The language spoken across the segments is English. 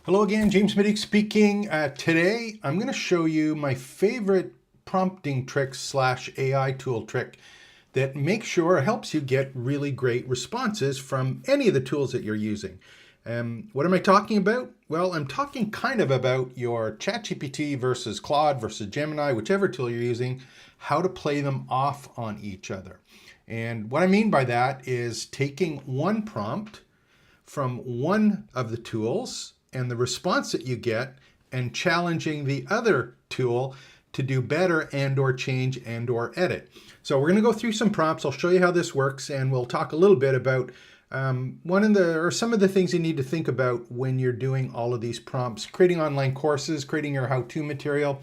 Hello again, James Middick speaking. Today, I'm going to show you my favorite prompting trick slash AI tool trick that makes sure helps you get really great responses from any of the tools that you're using. What am I talking about? Well, I'm talking kind of about your ChatGPT versus Claude versus Gemini, whichever tool you're using, how to play them off on each other. And what I mean by that is taking one prompt from one of the tools and the response that you get and challenging the other tool to do better and or change and or edit. So we're going to go through some prompts. I'll show you how this works, and we'll talk a little bit about some of the things you need to think about when you're doing all of these prompts, creating online courses, creating your how-to material.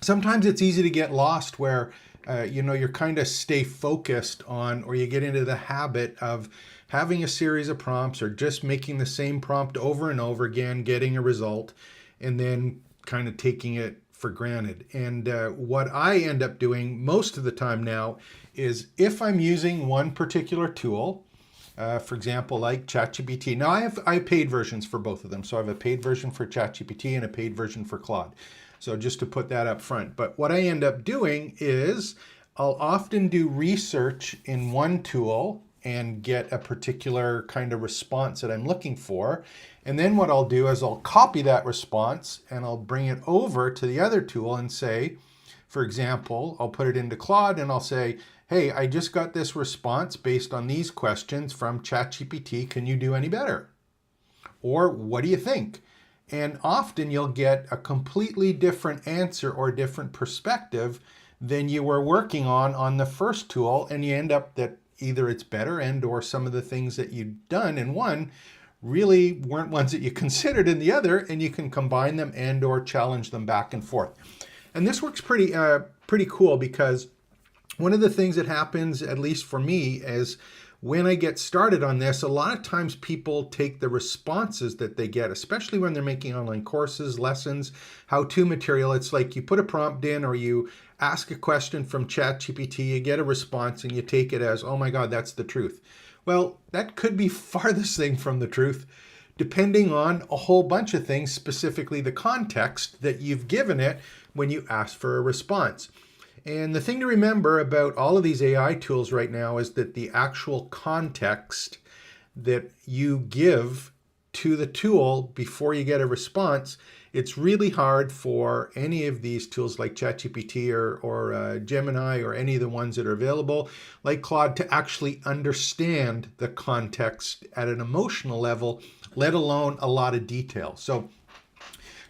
Sometimes it's easy to get lost where you're kind of stay focused on, or you get into the habit of having a series of prompts or just making the same prompt over and over again, getting a result, and then kind of taking it for granted. And what I end up doing most of the time now is if I'm using one particular tool, for example, like ChatGPT. Now I have paid versions for both of them. So I have a paid version for ChatGPT and a paid version for Claude. So just to put that up front. But what I end up doing is I'll often do research in one tool and get a particular kind of response that I'm looking for. And then what I'll do is I'll copy that response and I'll bring it over to the other tool and say, for example, I'll put it into Claude and I'll say, hey, I just got this response based on these questions from ChatGPT. Can you do any better? Or what do you think? And often you'll get a completely different answer or different perspective than you were working on the first tool, and you end up that either it's better and or some of the things that you've done in one really weren't ones that you considered in the other, and you can combine them and or challenge them back and forth. And this works pretty cool, because one of the things that happens, at least for me, is when I get started on this, a lot of times people take the responses that they get, especially when they're making online courses, lessons, how-to material. It's like you put a prompt in or you ask a question from ChatGPT, you get a response and you take it as, oh my God, that's the truth. Well, that could be farthest thing from the truth, depending on a whole bunch of things, specifically the context that you've given it when you ask for a response. And the thing to remember about all of these AI tools right now is that the actual context that you give to the tool before you get a response, it's really hard for any of these tools like ChatGPT or Gemini or any of the ones that are available, like Claude, to actually understand the context at an emotional level, let alone a lot of detail. So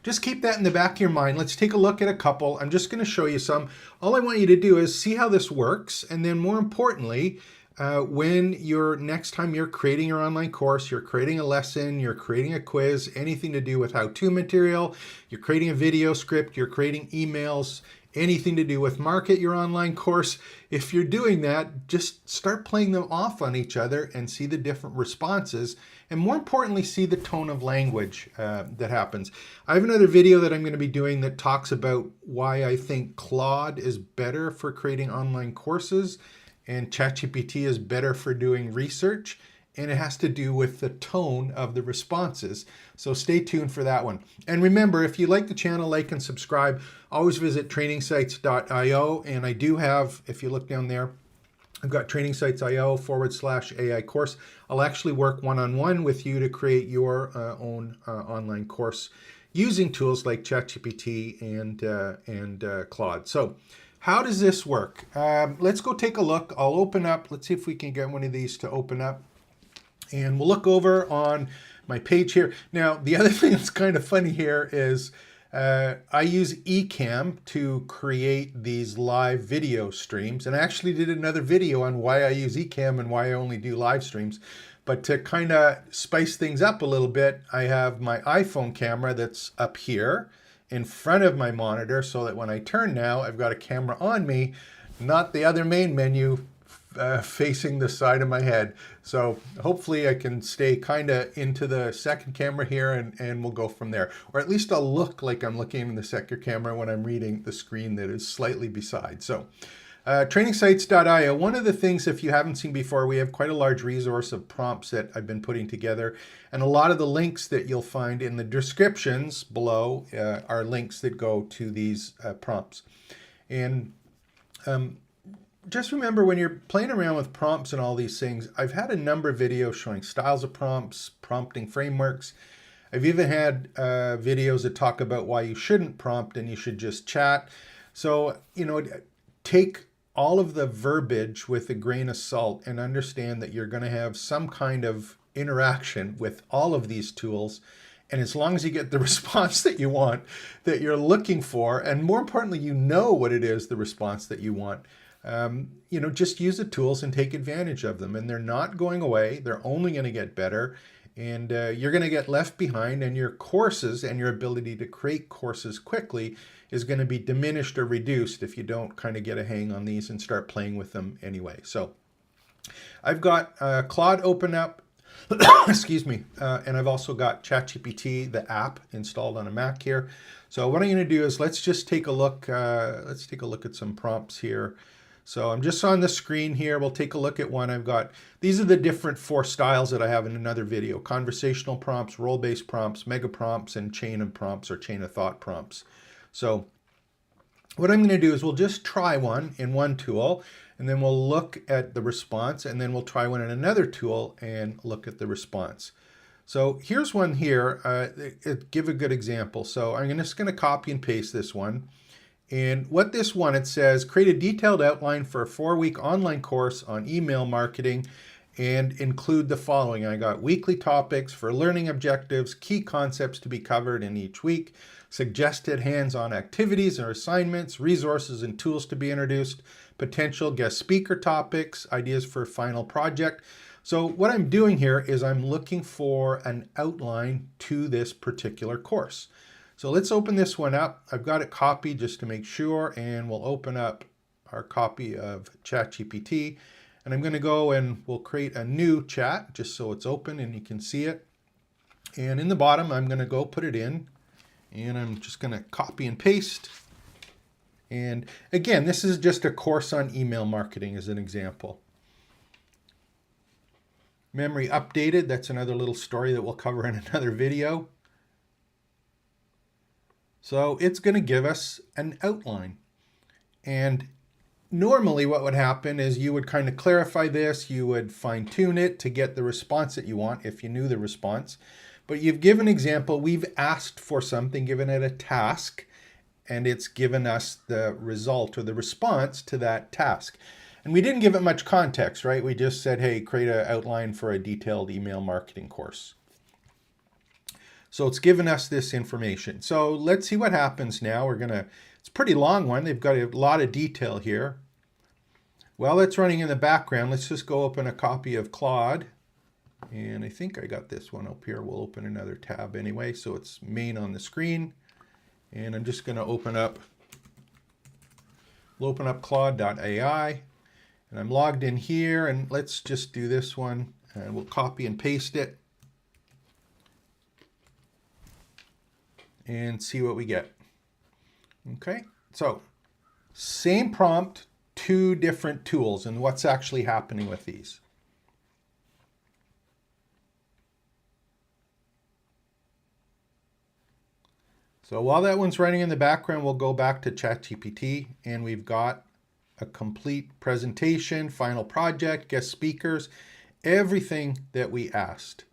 just keep that in the back of your mind. Let's take a look at a couple. I'm just going to show you some. All I want you to do is see how this works. And then more importantly, when next time you're creating your online course, you're creating a lesson, you're creating a quiz, anything to do with how-to material, you're creating a video script, you're creating emails, anything to do with market your online course, if you're doing that, just start playing them off on each other and see the different responses. And more importantly, see the tone of language that happens. I have another video that I'm going to be doing that talks about why I think Claude is better for creating online courses and ChatGPT is better for doing research. And it has to do with the tone of the responses. So stay tuned for that one. And remember, if you like the channel, like and subscribe. Always visit trainingsites.io. And I do have, if you look down there, I've got trainingsites.io/AI course. I'll actually work one-on-one with you to create your own online course using tools like ChatGPT and Claude. So how does this work? Let's go take a look. I'll open up. Let's see if we can get one of these to open up. And we'll look over on my page here. Now, the other thing that's kind of funny here is I use Ecamm to create these live video streams. And I actually did another video on why I use Ecamm and why I only do live streams. But to kind of spice things up a little bit, I have my iPhone camera that's up here in front of my monitor, so that when I turn now, I've got a camera on me, not the other main menu facing the side of my head. So hopefully I can stay kind of into the second camera here, and we'll go from there. Or at least I'll look like I'm looking in the second camera when I'm reading the screen that is slightly beside. So Trainingsites.io. One of the things, if you haven't seen before, we have quite a large resource of prompts that I've been putting together. And a lot of the links that you'll find in the descriptions below are links that go to these prompts. And just remember, when you're playing around with prompts and all these things, I've had a number of videos showing styles of prompts, prompting frameworks. I've even had videos that talk about why you shouldn't prompt and you should just chat. So, take all of the verbiage with a grain of salt and understand that you're going to have some kind of interaction with all of these tools. And as long as you get the response that you want, that you're looking for, and more importantly, you know what it is, the response that you want, just use the tools and take advantage of them. And they're not going away. They're only going to get better. And you're going to get left behind, and your courses and your ability to create courses quickly is going to be diminished or reduced if you don't kind of get a hang on these and start playing with them anyway. So I've got Claude open up, excuse me, and I've also got ChatGPT, the app, installed on a Mac here. So what I'm going to do is let's just take a look. Let's take a look at some prompts here. So I'm just on the screen here. We'll take a look at one. I've got, these are the different 4 styles that I have in another video: conversational prompts, role-based prompts, mega prompts, and chain of prompts or chain of thought prompts. So what I'm going to do is we'll just try one in one tool, and then we'll look at the response, and then we'll try one in another tool and look at the response. So here's one here. Give a good example. So I'm just going to copy and paste this one. And what this one, it says, create a detailed outline for a 4-week online course on email marketing and include the following. I got weekly topics for learning objectives, key concepts to be covered in each week, suggested hands-on activities or assignments, resources and tools to be introduced, potential guest speaker topics, ideas for a final project. So what I'm doing here is I'm looking for an outline to this particular course. So let's open this one up. I've got it copied just to make sure, and we'll open up our copy of ChatGPT. And I'm going to go and we'll create a new chat just so it's open and you can see it. And in the bottom, I'm going to go put it in, and I'm just going to copy and paste. And again, this is just a course on email marketing as an example. Memory updated, that's another little story that we'll cover in another video. So it's going to give us an outline. And normally what would happen is you would kind of clarify this, you would fine tune it to get the response that you want if you knew the response. But you've given an example, we've asked for something, given it a task, and it's given us the result or the response to that task. And we didn't give it much context, right? We just said, hey, create an outline for a detailed email marketing course. So it's given us this information. So let's see what happens now. It's a pretty long one. They've got a lot of detail here. While it's running in the background, let's just go open a copy of Claude. And I think I got this one up here. We'll open another tab anyway. So it's main on the screen. And I'm just going to open up Claude.ai. And I'm logged in here. And let's just do this one. And we'll copy and paste it. And see what we get. Okay, so same prompt, 2 different tools, and what's actually happening with these. So while that one's running in the background, we'll go back to ChatGPT, and we've got a complete presentation, final project, guest speakers, everything that we asked.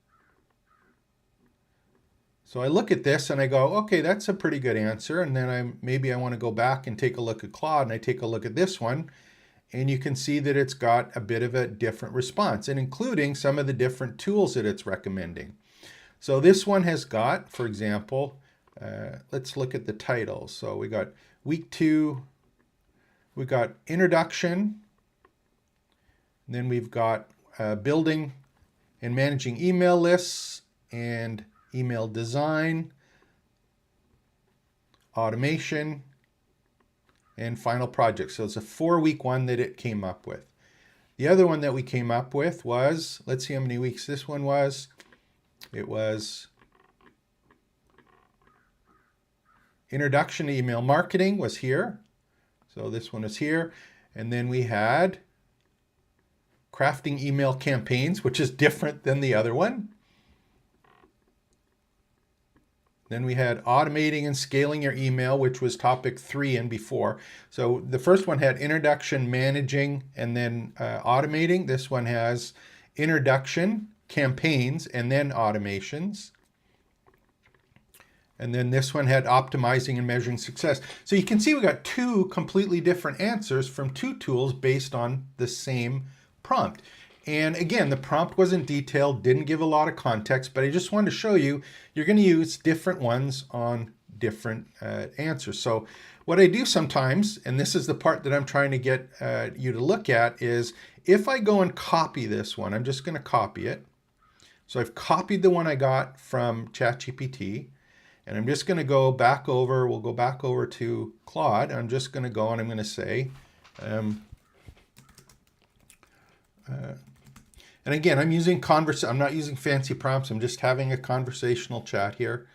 So I look at this and I go, okay, that's a pretty good answer. And then maybe I want to go back and take a look at Claude, and I take a look at this one, and you can see that it's got a bit of a different response, and including some of the different tools that it's recommending. So this one has got, for example, let's look at the title. So we got week 2, we got introduction, and then we've got building and managing email lists, and email design, automation, and final project. So it's a 4-week one that it came up with. The other one that we came up with was, let's see how many weeks this one was. It was introduction to email marketing was here. So this one is here. And then we had crafting email campaigns, which is different than the other one. Then we had automating and scaling your email, which was topic 3 and before. So the first one had introduction, managing, and then automating. This one has introduction, campaigns, and then automations. And then this one had optimizing and measuring success. So you can see we got 2 completely different answers from 2 tools based on the same prompt. And again, the prompt wasn't detailed, didn't give a lot of context, but I just wanted to show you, you're going to use different ones on different answers. So what I do sometimes, and this is the part that I'm trying to get you to look at, is if I go and copy this one, I'm just going to copy it. So I've copied the one I got from ChatGPT, and I'm just going to go back over, we'll go back over to Claude. I'm just going to go and I'm going to say, and again, I'm not using fancy prompts. I'm just having a conversational chat here.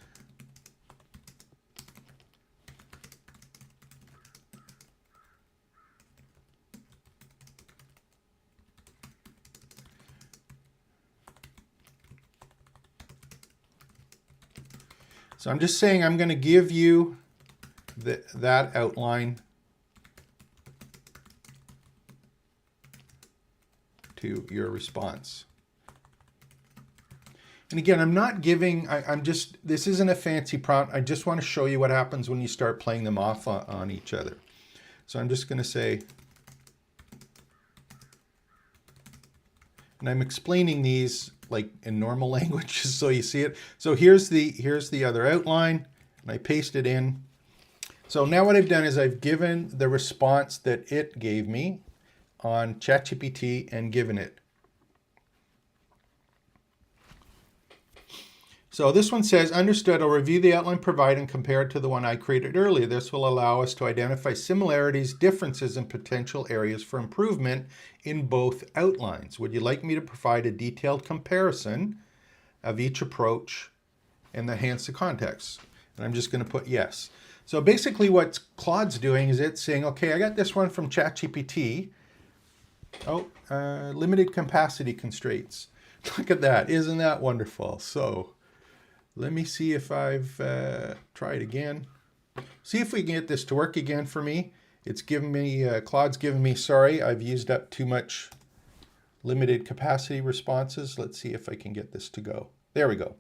So I'm just saying I'm going to give you that outline to your response. And again, I'm not giving, this isn't a fancy prompt. I just want to show you what happens when you start playing them off on each other. So I'm just going to say, and I'm explaining these like in normal language so you see it. So here's the other outline, and I paste it in. So now what I've done is I've given the response that it gave me on ChatGPT and given it. So this one says, understood, I'll review the outline provided and compare it to the one I created earlier. This will allow us to identify similarities, differences, and potential areas for improvement in both outlines. Would you like me to provide a detailed comparison of each approach and enhance the context? And I'm just going to put yes. So basically what Claude's doing is it's saying, okay, I got this one from ChatGPT. Limited capacity constraints. Look at that. Isn't that wonderful? So let me see if I've tried again. See if we can get this to work again for me. It's given me, Claude's given me, sorry, I've used up too much limited capacity responses. Let's see if I can get this to go. There we go.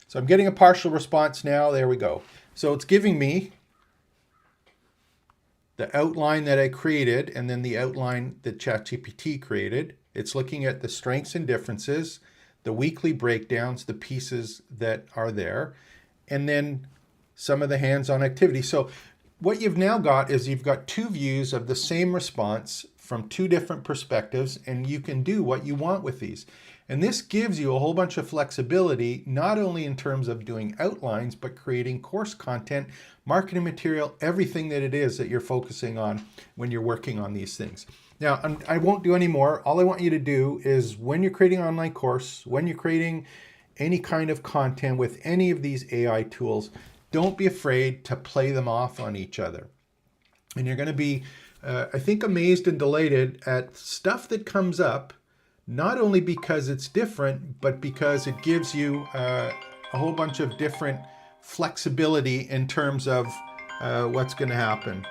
So I'm getting a partial response now. There we go. So it's giving me the outline that I created and then the outline that ChatGPT created. It's looking at the strengths and differences, the weekly breakdowns, the pieces that are there, and then some of the hands-on activity. So what you've now got is you've got 2 views of the same response from 2 different perspectives, and you can do what you want with these. And this gives you a whole bunch of flexibility, not only in terms of doing outlines, but creating course content, marketing material, everything that it is that you're focusing on when you're working on these things. Now, I won't do any more. All I want you to do is when you're creating an online course, when you're creating any kind of content with any of these AI tools, don't be afraid to play them off on each other. And you're going to be, I think, amazed and delighted at stuff that comes up, not only because it's different, but because it gives you a whole bunch of different flexibility in terms of what's going to happen.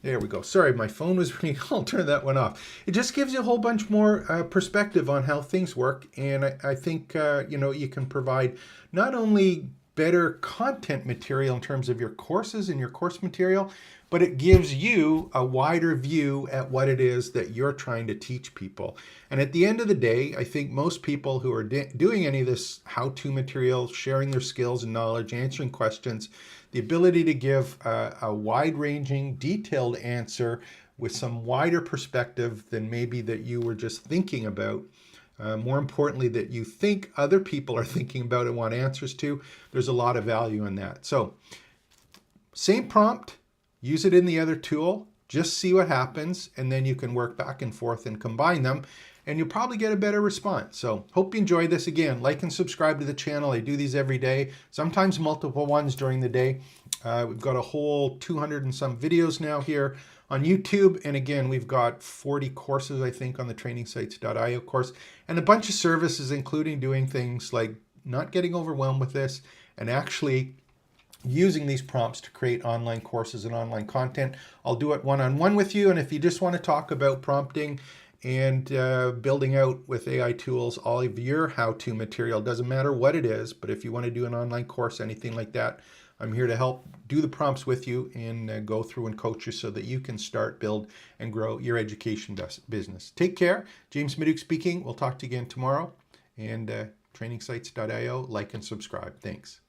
There we go. Sorry, my phone was ringing. I'll turn that one off. It just gives you a whole bunch more perspective on how things work. And I think, you can provide not only better content material in terms of your courses and your course material, but it gives you a wider view at what it is that you're trying to teach people. And at the end of the day, I think most people who are doing any of this how-to material, sharing their skills and knowledge, answering questions, the ability to give a wide-ranging, detailed answer with some wider perspective than maybe that you were just thinking about. More importantly, that you think other people are thinking about and want answers to. There's a lot of value in that. So, same prompt, use it in the other tool, just see what happens, and then you can work back and forth and combine them, and you'll probably get a better response. So hope you enjoyed this. Again, like and subscribe to the channel. I do these every day, sometimes multiple ones during the day. We've got a whole 200 and some videos now here on YouTube. And again, we've got 40 courses, I think, on the trainingsites.io course, and a bunch of services, including doing things like not getting overwhelmed with this and actually using these prompts to create online courses and online content. I'll do it one-on-one with you. And if you just want to talk about prompting and building out with AI tools all of your how-to material, doesn't matter what it is, but if you want to do an online course, anything like that, I'm here to help do the prompts with you and go through and coach you so that you can start, build, and grow your education business. Take care. James Miduk speaking. We'll talk to you again tomorrow. And trainingsites.io, like and subscribe. Thanks.